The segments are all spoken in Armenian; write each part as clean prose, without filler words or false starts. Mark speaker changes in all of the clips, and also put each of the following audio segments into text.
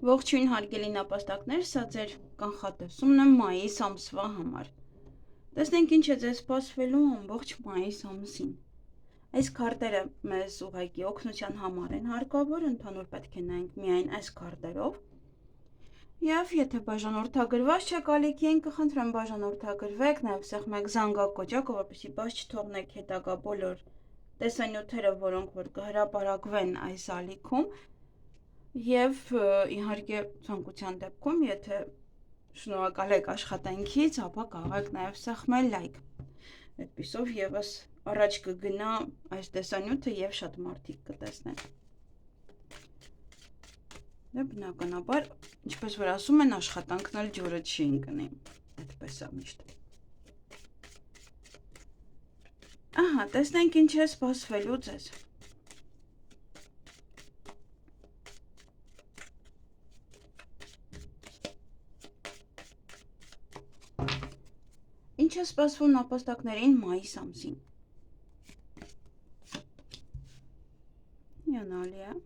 Speaker 1: Ողջույն հարգելի նապաստակներ, սա ձեր կանխատեսումն է մայիս ամսվա համար։ Տեսնենք ինչ է ձեզ սպասվելու ամբողջ մայիս ամսին։ Այս քարտերը մեզ ուղղակի օգնության համար են հարկավոր, ընդհանուր պետք է նայենք միայն այս քարտերով։ Եվ եթե բաժանորդագրված չեք ալիքի են, կխնդրեմ բաժանորդագրվեք, նաև սեղմեք զանգակոճակը, որպեսզի բաց չթողնեք հետագա բոլոր տեսանյութերը, որոնք որ կհրապարակվեն այս ալիքում։ Եվ իհարկե ցանկության դեպքում, եթե շնորհակալ եք աշխատանքից, ապա կարող եք նաև սեղմել լայք։ Այդպիսով եւս առաջ կգնա այս տեսանյութը եւ շատ մարդիկ կտեսնեն։ Դե բնականաբար, ինչպես որ ասում են, աշխատանքն էլ ջուրը չի ընկնի։ Այդպես է միշտ։ Ահա, տեսնենք ինչ է սպասվելու ձեզ։ Ինչ է սպասվում նապաստակներին մայիս ամսին։ Հիանալի է։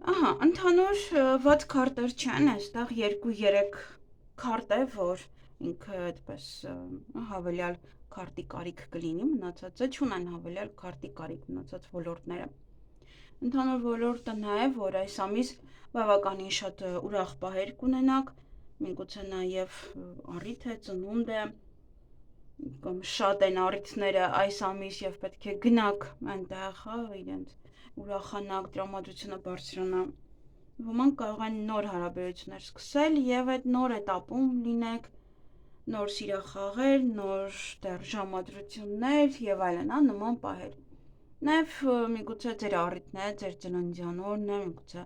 Speaker 1: Ահա, ընդհանուր վատ քարտեր չեն, այստեղ 2-3 քարտ է, որ ինքը այդպես հավելյալ քարտի կարիք կլինի, մնացածը չունեն հավելյալ քարտի կարիք, մնացած ոլորտները։ Ընդհանուր ոլորտը նա է, որ այս ամիս բավականին շատ ուրախ պահեր կունենաք, միգուցե նաև առիթ է, ծնունդ է, կամ շատ են առիթները այս ամիս եւ պետք է գնաք այնտեղ, իրենց ուրախանաք, տրամադրությունը բարձրանա։ Ոմանք կարող են նոր հարաբերություններ սկսել եւ այդ նոր этаպում լինեք, նոր սիրախաղեր, նոր դեռ ժամադրություններ եւ այլն, նման պահեր։ Նաեւ միգուցե ձեր առիթն է, ձեր ծննդյան օրն է, միգուցե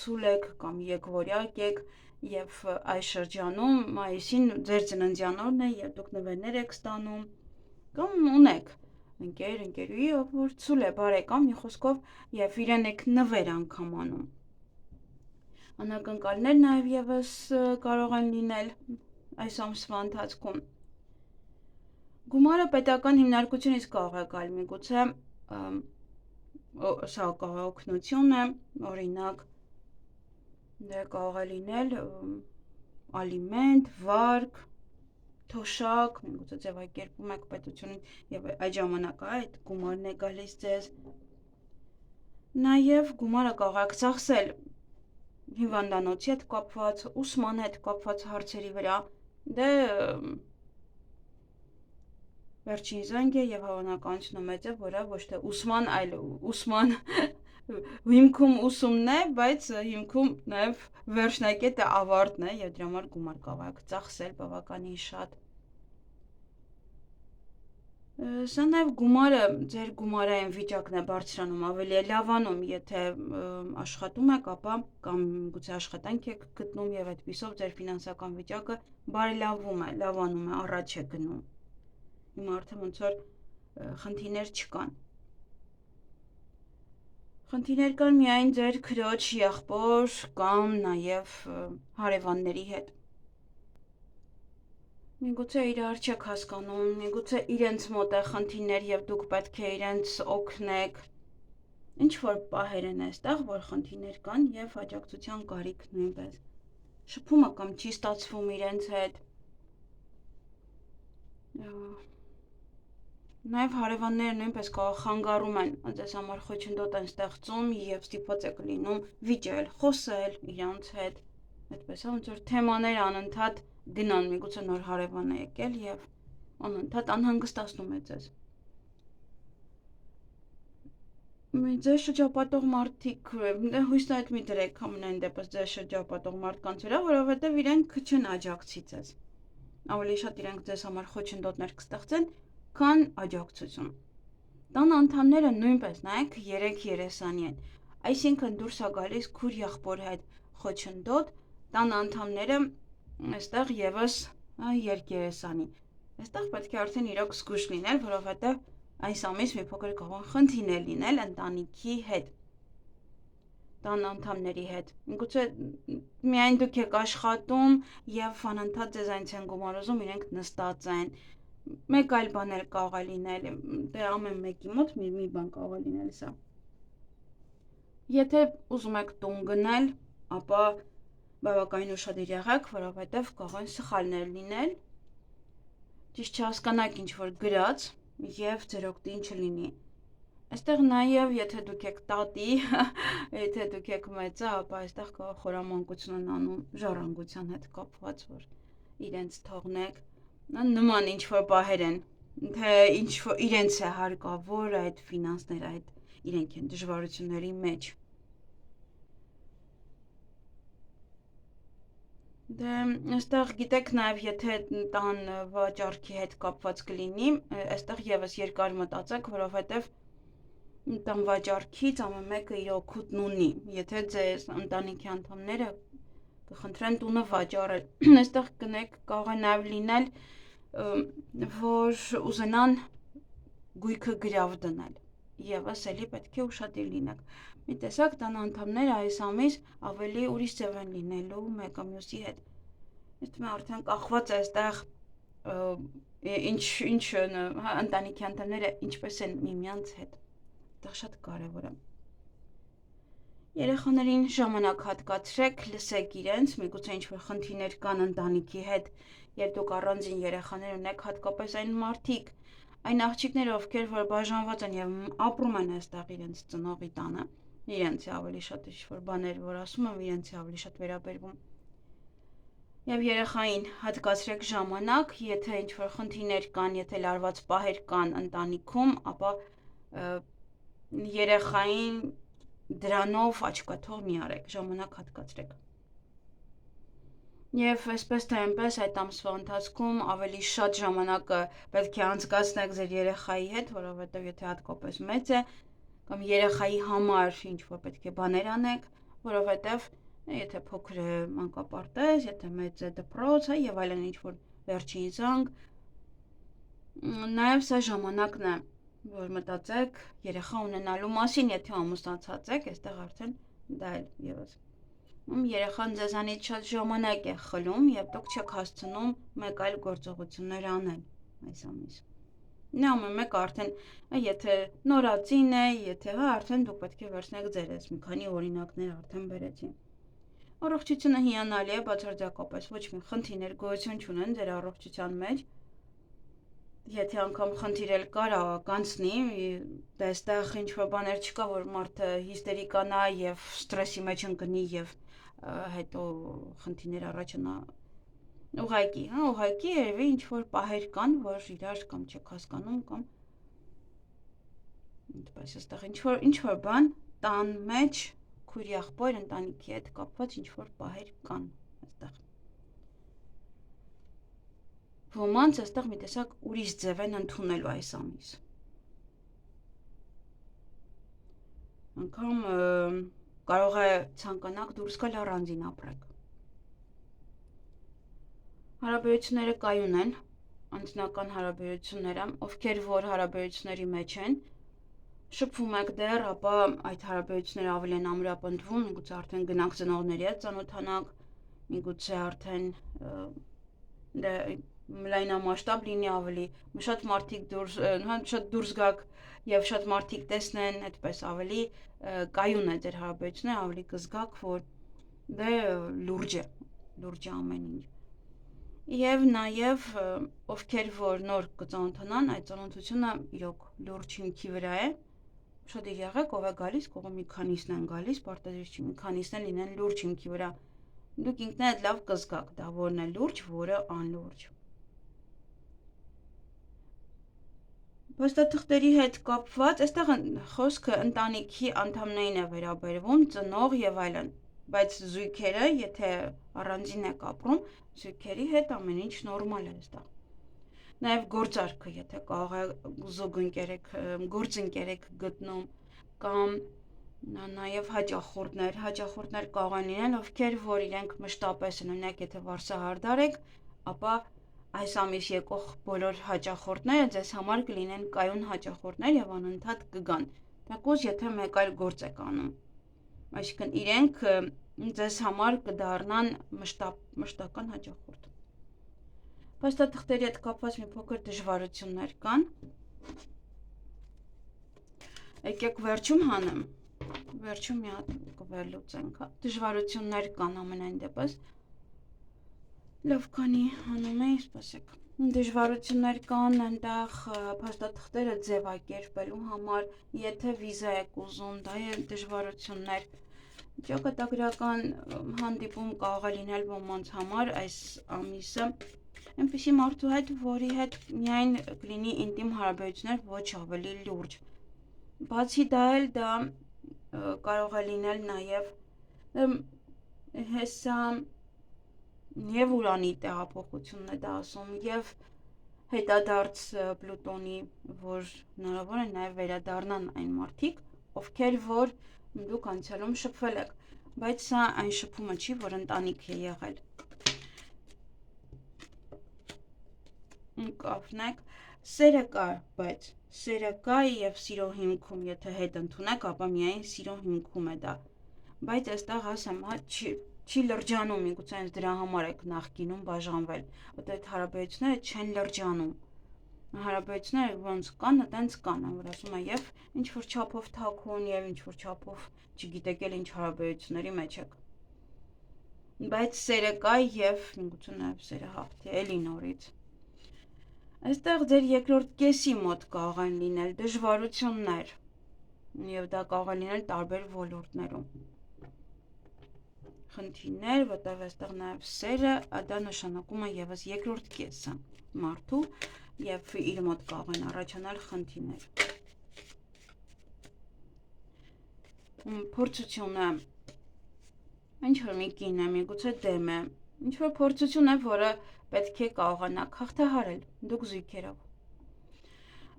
Speaker 1: ցուլ եք կամ եկվորյակ եք եւ այս շրջանում մայիսին ձեր ծննդյան օրն է եւ դուք նվերներ եք ստանում կամ ունեք ընկեր, ընկերուհի, ով որ ցուլ է, բարեկամ, մի խոսքով եւ իրեն եք նվեր անգամ անում։ Անակնկալներ նաեւ եւս կարող են լինել այս ամսվա ընթացքում։ Գումարը պետական հիմնարկությունից կարող է գալ, միգուցե սա կարող է օգնություն է, օրինակ դե կարող է լինել ալիմենտ, վարկ, թոշակ, միգուցե ձևակերպում եք պետությունին եւ այդ ժամանակ այդ գումարն է գալիս ձեզ։ Նաեւ գումարը կարող եք ծախսել հիվանդանոցի հետ կապված, ուսման հետ կապված հարցերի վրա, դե վերջին զանգ է եւ հավանականությունը մեծ է, որը ոչ թե ուսման, այլ ուսման հիմքում ուսումն է, բայց հիմքում նաեւ վերջնակետը ավարտն է եւ դրա համար գումար կարող եք ծախսել բավականին շատ։ Սա նաև գումարը, ձեր գումարային վիճակն է բարձրանում, ավելի է լավանում, եթե աշխատում եք, ապա կամ գուցե աշխատանք եք գտնում եւ այդպիսով ձեր ֆինանսական վիճակը բարելավում է, լավանում է, առաջ է գնում։ Հիմա արդեն ոնց որ խնդիրներ չկան։ Խնդիրներ կան միայն ձեր քրոջ, եղբոր կամ նաև հարևանների հետ։ Միգուցե իրար չեք հասկանում, միգուցե իրենց մոտ է խնդիրներ եւ դուք պետք է իրենց օգնեք։ Ինչ որ պահեր են այստեղ, որ խնդիրներ կան եւ աջակցության կարիք նույնպես։ Շփումը կամ չի ստացվում իրենց հետ։ Նաև հարևանները նույնպես կարող խանգարում են, ձեզ համար խոչընդոտ են ստեղծում եւ ստիպված եք լինում վիճել, խոսել իրանց հետ։ Այդպես ոնց որ թեմաներ անընդհատ գնան, միգուցե նոր հարևան է եկել եւ անընդհատ անհանգստացնում է ձեզ։ Ձեզ շրջապատող մարդիկ, հույսն այդ մի դրեք ամենայն դեպս ձեզ շրջապատող մարդկանց վրա, որովհետև իրենք չեն աջակցի ձեզ։ Ավելի շատ իրենք ձեզ համար խոչընդոտներ կստեղծեն, քան աջակցություն։ Տան անդամները նույնպես նայեք 3 երեսանի են։ Այսինքն դուրս է գալիս քուր եղբոր հետ խոչընդոտ, տան անդամները այստեղ եւս երկերեսանի։ Այստեղ պետք է արդեն իրոք զգույշ լինել, որովհետև այս ամիս մի փոքր կարող խնդիրներ լինել ընտանիքի հետ, տան անդամների հետ։ Միգուցե միայն դուք եք աշխատում եւ անընդհատ ձեզ այնց են գումարոզում, իրենք նստած են։ Մեկ այլ բան էլ կարող է լինել, դե ամեն մեկի մոտ մի բան կարող է լինել սա։ Եթե ուզում եք տուն գնել, ապա բավականին ուշադիր եղեք, որովհետև կարող են սխալներ լինել։ Ճիշտ չհասկանաք ինչ որ գրած եւ ձեր օգտին չլինի։ Այստեղ նաեւ եթե դուք եք տատի, եթե դուք եք մեծը, ապա այստեղ կարող խորամանկություն են անում ժառանգության հետ կապված, որ իրենց թողնեք, նման ինչ որ բաներ են, թե ինչ որ իրենց է հարկավոր այդ ֆինանսները, այդ իրենք են դժվարությունների մեջ։ Դե այստեղ գիտեք նաև եթե տան վաճառքի հետ կապված կլինի, այստեղ եւս երկար մտածեք, որովհետև տան վաճառքից ամեն մեկը իր օգուտն ունի։ Եթե ձեզ ընտանիքի անդամները կխնդրեն տունը վաճառել, այստեղ կնեք կարող է նաև լինել, որ ուզենան գույքը գրավ դնել։ Եվս էլի պետք է ուշադիր լինեք։ Մի տեսակ տան անդամները այս ամիս ավելի ուրիշ ձև են լինելու մեկը մյուսի հետ։ Իսկ մենք արդեն կախված է այստեղ ինչ ընտանիքի անդամները ինչպես են միմյանց հետ։ Դա շատ կարևոր է։ Երեխաներին ժամանակ հատկացրեք, լսեք իրենց, միգուցե ինչ-որ խնդիրներ կան ընտանիքի հետ, երբ դուք առանձին երեխաներ ունեք, հատկապես այն մարդիկ, այն աղջիկները, ովքեր որ բաժանված են եւ ապրում են այստեղ իրենց ծնողի տանը, իրենց է ավելի շատ ինչ-որ բաներ, որ ասում եմ, իրենց է ավելի շատ վերաբերվում։ Եվ երեխային հատկացրեք ժամանակ, եթե ինչ-որ խնդիրներ կան, եթե լարված պահեր կան ընտանիքում, ապա երեխային դրանով աչքաթող մի արեք, ժամանակ հատկացրեք։ Եվ այսպես թե այնպես այդ ամսվա ընթացքում ավելի շատ ժամանակը պետք է անցկացնեք ձեր երեխայի հետ, որովհետև եթե հատկապես մեծ է, կամ երեխայի համար ինչ որ պետք է բաներ անեք, որովհետև եթե փոքր է մանկապարտեզ, եթե մեծ է դպրոց, եւ այլն ինչ որ վերջին զանգ, նաև սա ժամանակն է, որ մտածեք երեխա ունենալու մասին, եթե ամուսնացած եք, այստեղ արդեն դա էլ եւս երեխան ձեզանից շատ ժամանակ է խլում եւ դուք չեք հասցնում մեկ այլ գործողություններ անել այս ամիս։ Նա ամեն մեկ արդեն եթե նորածին է, եթե արդեն դուք պետք է վերցնեք ձերս, մի քանի օրինակներ արդեն բերեցի։ Առողջությունը հիանալի է, բացարձակապես ոչ մի խնդիրներ գոյություն չունեն ձեր առողջության մեջ։ Եթե անգամ խնդիր էլ կար, կանցնի, դա այստեղ ինչ որ բաներ չկա, որ մարդը հիստերիկանա եւ ստրեսի մեջ ընկնի եւ հետո խնդիրներ առաջանա ուղղակի երևի ինչ որ պահեր կան, որ իրար կամ չեք հասկանում կամ այդպես այստեղ ինչ որ բան տան մեջ քույր եղբոր ընտանիքի հետ կապված ինչ որ պահեր կան այստեղ ոմանց այստեղ մի տեսակ ուրիշ ձև են ընդունելու այս ամիս անգամ կարող է ցանկանաք դուրս գալ առանձին ապրեք։ Հարաբերությունները կայուն են, անձնական հարաբերությունները, ովքեր որ հարաբերությունների մեջ են, շփվում եք դեռ, ապա այդ հարաբերությունները ավելի են ամրապնդվում, միգուցե արդեն գնանք ծնողների հետ ծանոթանաք, միգուցե արդեն լայնամասշտաբ լինի ավելի, շատ մարդիկ շատ դուրս գաք եւ շատ մարդիկ տեսնեն, այդպես ավելի կայուն է ձեր հարաբերությունները, ավելի կզգաք, որ դե լուրջ է ամեն ինչ։ Եվ նաեւ ովքեր որ նոր կծանոթանան, այդ ծանոթությունը իրոք լուրջ հիմքի վրա է։ Շատ եղեք, ով է գալիս, կողը մի քանիսն են գալիս, պարտադիր չի, մի քանիսն են լինեն լուրջ հիմքի վրա։ Դուք ինքներդ լավ կզգաք, դա որն է լուրջ, որը անլուրջ։ Փաստաթղթերի հետ կապված, այստեղ խոսքը ընտանիքի անդամներին է վերաբերվում, ծնող եւ այլն, բայց զույգերը, եթե առանձին եք ապրում, զույգերի հետ ամեն ինչ նորմալ է այստեղ։ Նաեւ գործարքը, եթե գործընկեր եք գտնում կամ նաեւ հաճախորդներ կարող են լինել, ովքեր որ իրենք մշտապես են, օրինակ եթե վարսահարդար եք, ապա այս ամիս եկող բոլոր հաճախորդները ձեզ համար կլինեն կայուն հաճախորդներ եւ անընդհատ կգան։ Թեկուզ եթե մեկ այլ գործ եք անում։ Այսինքն իրենք ձեզ համար կդառնան մշտական հաճախորդ։ Փաստաթղթերի հետ կապված մի փոքր դժվարություններ կան։ Եկեք վերջում հանեմ։ Վերջում մի հատ կվերլուծենք, հա։ Դժվարություններ կան ամենայն դեպս։ Լավ, քանի հանում էի, սպասեք։ Դժվարություններ կան այնտեղ փաստաթղթերը ձևակերպելու համար, եթե վիզա եք ուզում, դա է դժվարություններ։ Ճակատագրական հանդիպում կարող է լինել ոմանց համար այս ամիսը այնպիսի մարդու հետ, որի հետ միայն կլինի ինտիմ հարաբերություններ, ոչ ավելի լուրջ։ Բացի դա էլ դա կարող է լինել նաև հեսա եւ Ուրանի տեղափոխությունն է դա ասում եւ հետադարձ Պլուտոնի, որ հնարավոր է նաեւ վերադառնան այն մարդիկ, ովքեր որ դուք անցյալում շփվել եք, բայց սա այն շփումը չի, որ ընտանիք է եղել։ Կապնեք, սերը կա, բայց սերը կա եւ սիրո հիմքում, եթե հետ ընդունեք, ապա միայն սիրո հիմքում է դա։ Բայց այստեղ ասեմ, հա, չի լրջանում, միգուցե հենց դրա համար եք նախկինում բաժանվել, որտեղ այդ հարաբերությունները չեն լրջանում։ Հարաբերությունները ոնց կան, այտենց կան, որ ասում է եւ ինչ որ չափով թաքուն եւ ինչ որ չափով, չգիտեք էլ ինչ հարաբերությունների մեջ եք։ Բայց սերը կա եւ միգուցե նաեւ սերը հաղթի էլի նորից։ Այստեղ ձեր երկրորդ կեսի մոտ կարող են լինել դժվարություններ եւ դա կարող է լինել տարբեր ոլորտներում։ Խնդիրներ, որտեղ այստեղ նաև սերը, դա նշանակում է եւս երկրորդ կեսը մարդու եւ իր մոտ կարող են առաջանալ խնդիրներ։ Փորձությունը ինչ որ մի կին է, միգուցե դեմ է, ինչ որ փորձություն է, որը պետք է կարողանաք հաղթահարել դուք զույգերով։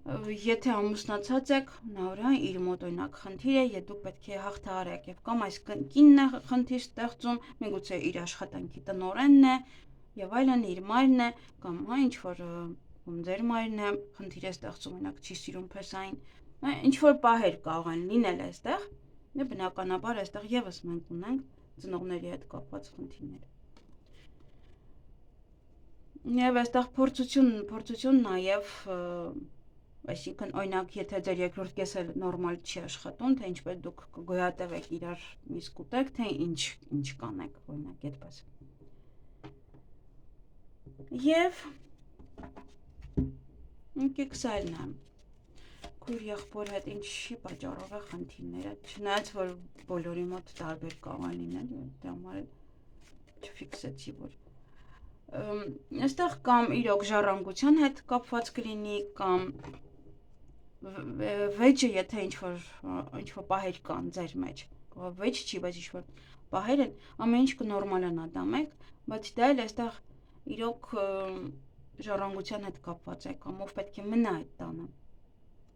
Speaker 1: Եթե ամուսնացած եք, նա վրա իր մոտ օրինակ խնդիր է, եւ դուք պետք է հաղթահարեք եւ կամ այս կինն է խնդիր ստեղծում, միգուցե իր աշխատանքի տնօրենն է եւ այլն, իր մայրն է կամ հա ինչ որ ձեր մայրն է խնդիր է ստեղծում, օրինակ չի սիրում փեսային, ինչ որ պահեր կարող են լինել այստեղ, եւ բնականաբար այստեղ եւս մենք ունենք ծնողների հետ կապված խնդիրներ։ Եվ այստեղ փորձություն նաեւ այսինքն օրինակ եթե ձեր երկրորդ կեսը նորմալ չի աշխատում, թե ինչպես դուք կգոյատևեք իրար իսկ ուտեք, թե ինչ կանեք, օրինակ այդպես։ Եվ եկեք սայլն է։ Քույր եղբոր հետ ինչի պատճառով է խնդիրները, չնայած որ բոլորի մոտ տարբեր կարող է լինել, դրա համար չֆիքսեցի որ այստեղ կամ իրոք ժառանգության հետ կապված կլինի կամ վեճը, եթե ինչ որ պահեր կան ձեր մեջ, վեճ չի, բայց ինչ որ պահեր են, ամեն ինչ կնորմալանա դամեք, բայց դա էլ այստեղ իրոք ժառանգության հետ կապված է, կամ ով պետք է մնա այդ տանը,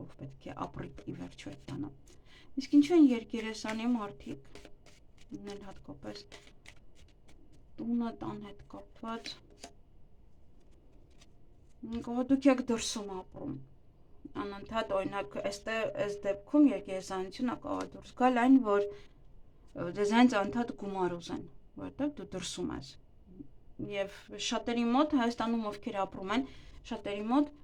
Speaker 1: ով պետք է ապրի ի վերջո այդ տանը։ Իսկ ինչու են երկերեսանի մարդիկ, ունել հատկապես տունը տան հետ կապված, դուք եք դրսում ապրում, անընդհատ օրինակ այս դեպքում երկերեսանությունը կարող է դուրս գալ այն, որ ձեզ հենց անընդհատ գումար ուզեն, որովհետև դու դրսում ես։ Եվ շատերի մոտ Հայաստանում ովքեր ապրում են, շատերի մոտ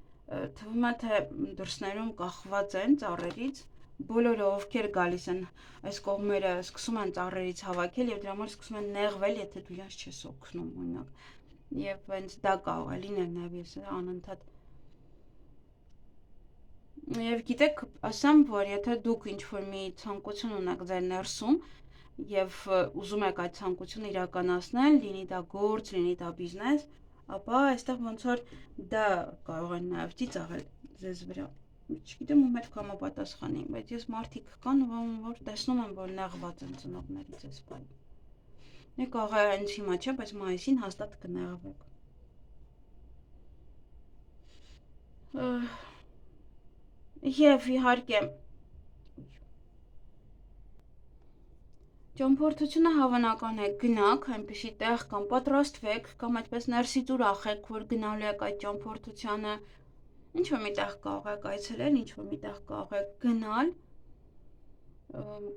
Speaker 1: թվում է թե դրսներում կախված են ծառերից, բոլորը ովքեր գալիս են այս կողմերը սկսում են ծառերից հավաքել եւ դրա համար սկսում են նեղվել, եթե դու իրենց չես օգնում, օրինակ։ Եվ հենց դա կարող է լինել նաեւ ես անընդհատ Եվ գիտեք, ասեմ, որ եթե դուք ինչ-որ մի ցանկություն ունեք ձեր ներսում եւ ուզում եք այդ ցանկությունը իրականացնել, լինի դա գործ, լինի դա բիզնես, ապա այստեղ ոնց որ դա կարող է նաեւ ծիծաղել ձեզ վրա։ Չգիտեմ ում հետ կհամապատասխանի, բայց ես մարդիկ կան, որ տեսնում եմ, որ նեղված են ծնողներից այս բան։ Եք աղա հենց հիմա չէ, բայց մայիսին հաստատ կնեղվեք։ Եվ իհարկե ճամփորդությունը հավանական է գնաք այնպիսի տեղ կամ պատրաստվեք կամ այդպես ներսից ուրախ եք, որ գնալու եք այդ ճամփորդությանը, ինչ-որ մի տեղ կարող եք այցելել, ինչ-որ մի տեղ կարող եք գնալ,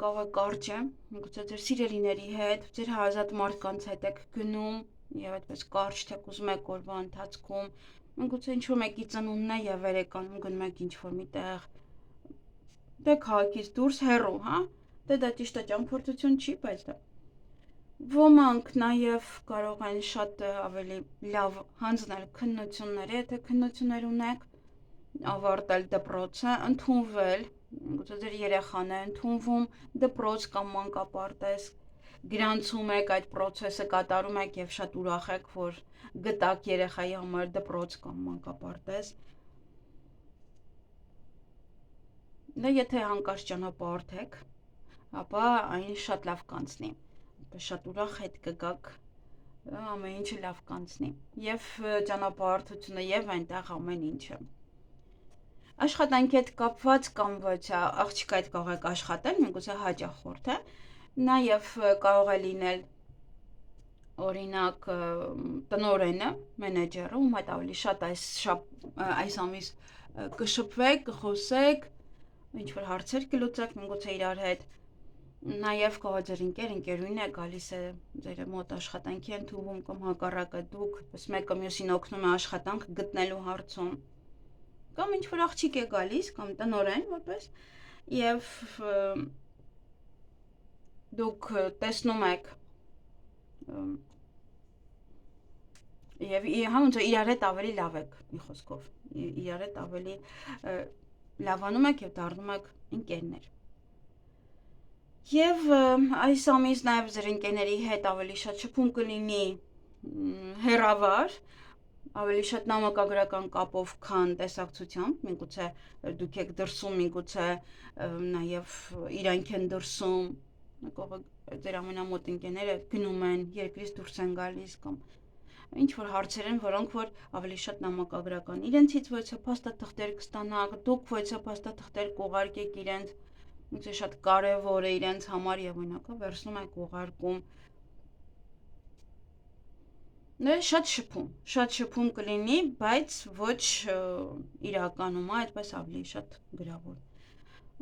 Speaker 1: կարող եք կարճ է, միգուցե ձեր սիրելիների հետ, ձեր հարազատ մարդկանց հետ եք գնում եւ այդպես կարճ թե ուզում եք օրվա ընթացքում, միգուցե ինչ-որ մեկի ծնունդն է եւ վերեկանում գնում եք ինչ-որ մի տեղ, դե քաղաքից դուրս հեռու, հա։ Դե դա ճիշտ է ճամփորդություն չի, բայց դա ոմանք նաև կարող են շատ ավելի լավ հանձնել քննությունները, եթե քննություններ ունեք, ավարտել դպրոցը, ընդունվել, գուցե ձեր երեխան է ընդունվում դպրոց կամ մանկապարտեզ, գրանցում եք այդ process-ը կատարում եք եւ շատ ուրախ եք, որ գտաք երեխայի համար դպրոց կամ մանկապարտեզ։ Դա եթե հանկարծ ճանապարհ եք, ապա այն շատ լավ կանցնի, շատ ուրախ հետ կգաք, ամեն ինչը լավ կանցնի, և ճանապարհորդությունը և այնտեղ ամեն ինչը։ Աշխատանքի հետ կապված կամ ոչ աղջիկա հետ կարող եք աշխատել, միգուցե հաճախորդ է, նաև կարող է լինել օրինակ տնօրենը, մենեջերը, ում հետ ավելի շատ այս ամիս կշփվեք, կխոսեք, ինչ-որ հարցեր կլուծեք, միգուցե իրար հետ, նաև կարող է ձեր ընկերուհին է գալիս է ձեր մոտ աշխատանքի ընդունվում կամ հակառակը դուք մեկը մյուսին օգնում է աշխատանք գտնելու հարցում, կամ ինչ-որ աղջիկ է գալիս, կամ տնօրեն որպես, և դուք տեսնում եք և իրար հետ ավելի լավ եք, մի խոսքով, իրար հետ ավելի լավանում եք և դառնում եք ընկերներ։ Եվ այս ամիս նաև ձեր ընկերների հետ ավելի շատ շփում կլինի հեռավար, ավելի շատ նամակագրական կապով, քան տեսակցությամբ, միգուցե դուք եք դրսում, միգուցե նաև իրանք են դրսում, ձեր ամենամոտ ընկերները գնում են, երկրից դուրս են գալիս կամ ինչ-որ հարցեր են, որոնք որ ավելի շատ նամակագրական, իրենցից voice-ը փաստաթղթեր կստանաք, դուք voice-ը փաստաթղթեր կուղարկեք իրենց, ինձ շատ կարևոր է իրենց համար եւ օրինակը վերցնում եք ուղարկում։ Դե շատ շփում կլինի, բայց ոչ իրականում, այդպես ավելի շատ գրավոր։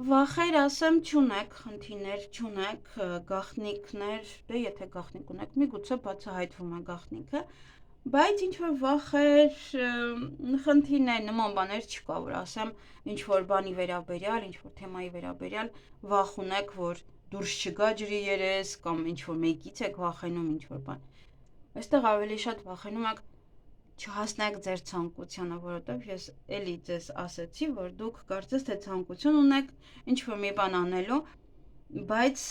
Speaker 1: Վախեր ասեմ չունեք, խնդիրներ չունեք, գաղտնիքներ, դե եթե գաղտնիք ունեք, միգուցե բացահայտվում է գաղտնիքը, բայց ինչ-որ վախեր, խնդիրներ, նման բաներ չկա, որ ասեմ, ինչ-որ բանի վերաբերյալ, ինչ-որ թեմայի վերաբերյալ վախ ունեք, որ դուրս չգա ջրի երես, կամ ինչ-որ մեկից եք վախենում, ինչ-որ բան։ Այստեղ ավելի շատ վախենում եք չհասնեք ձեր ցանկությանը, որովհետև ես էլի ձեզ ասեցի, որ դուք կարծես թե ցանկություն ունեք ինչ-որ մի բան անելու, բայց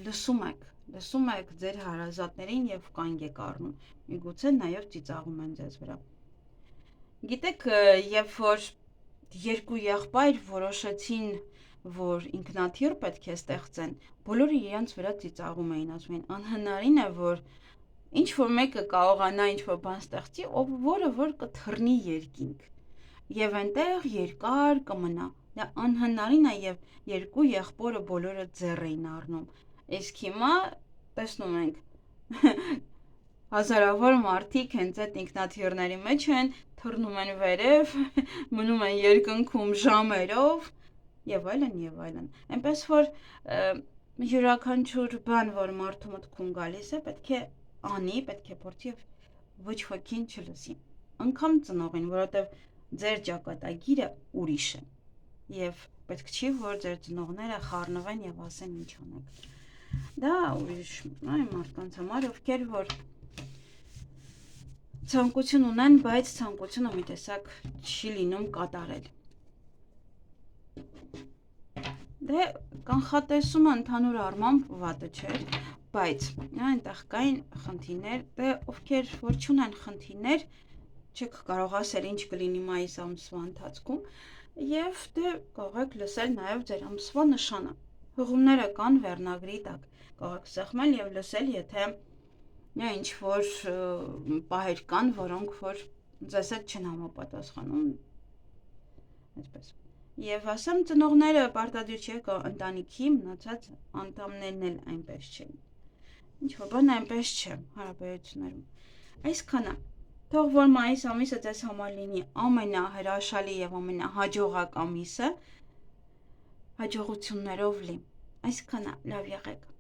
Speaker 1: լսում եք ձեր հարազատներին եւ կանգ եք առնում, միգուցե նաեւ ծիծաղում են ձեզ վրա։ Գիտեք, երբ որ երկու եղբայր որոշեցին, որ ինքնաթիռ պետք է ստեղծեն, բոլորը իրենց վրա ծիծաղում էին, ասում էին, անհնարին է, որ ինչ-որ մեկը կարողանա ինչ-որ բան ստեղծի, որը որ կթռնի երկինք, և այնտեղ երկար կմնա, դա անհնարին է և երկու եղբորը բոլորը ձեռ էին առնում, իսկ հիմա տեսնում ենք, հազարավոր մարդիկ հենց այդ ինքնաթիռների մեջ են, թռնում են վերև, մնում են երկնքում ժամերով, և այլն, այնպես որ յուրաքանչյուր բան, որ մարդու մտքում գալիս է, պետք է անի, պետք է փորձի և ոչ ոքին չլսի, անգամ ծնողին, որովհետև ձեր ճակատագիրը ուրիշ է, և պետք չի, որ ձեր ծնողները խառնվեն և ասեն ինչ անեք, դա ուրիշ մարդկանց համար, ովքեր որ ցանկություն ունեն, բայց ցանկությունը մի տեսակ չի լինում կատարել։ Դե կանխատեսումը ընդհանուր առմամբ վատը չէր, բայց այնտեղ կային խնդիրներ, դե ովքեր որ չունեն խնդիրներ, չեք կարող ասել ինչ կլինի մայիս ամսվա ընթացքում, Եվ դե կարող եք լսել նաև ձեր ամսվա նշանը։ Հղումները կան վերնագրի տակ։ Կարող եք սեղմել եւ լսել, եթե ինչ որ պահեր կան, որոնք որ ձեզ հետ չեն համապատասխանում, այսպես։ Եվ ասեմ, ծնողները պարտադիր չէ ընտանիքի մնացած անդամներն էլ այնպես չեն։ Ինչ որ բան այնպես չէ հարաբերություններում։ Այսքանը։ Թող որ մայիս ամիսը ձեզ համար լինի ամենահրաշալի եւ ամենահաջողակ ամիսը, հաջողություններով լի։ Այսքանը, լավ եղեք։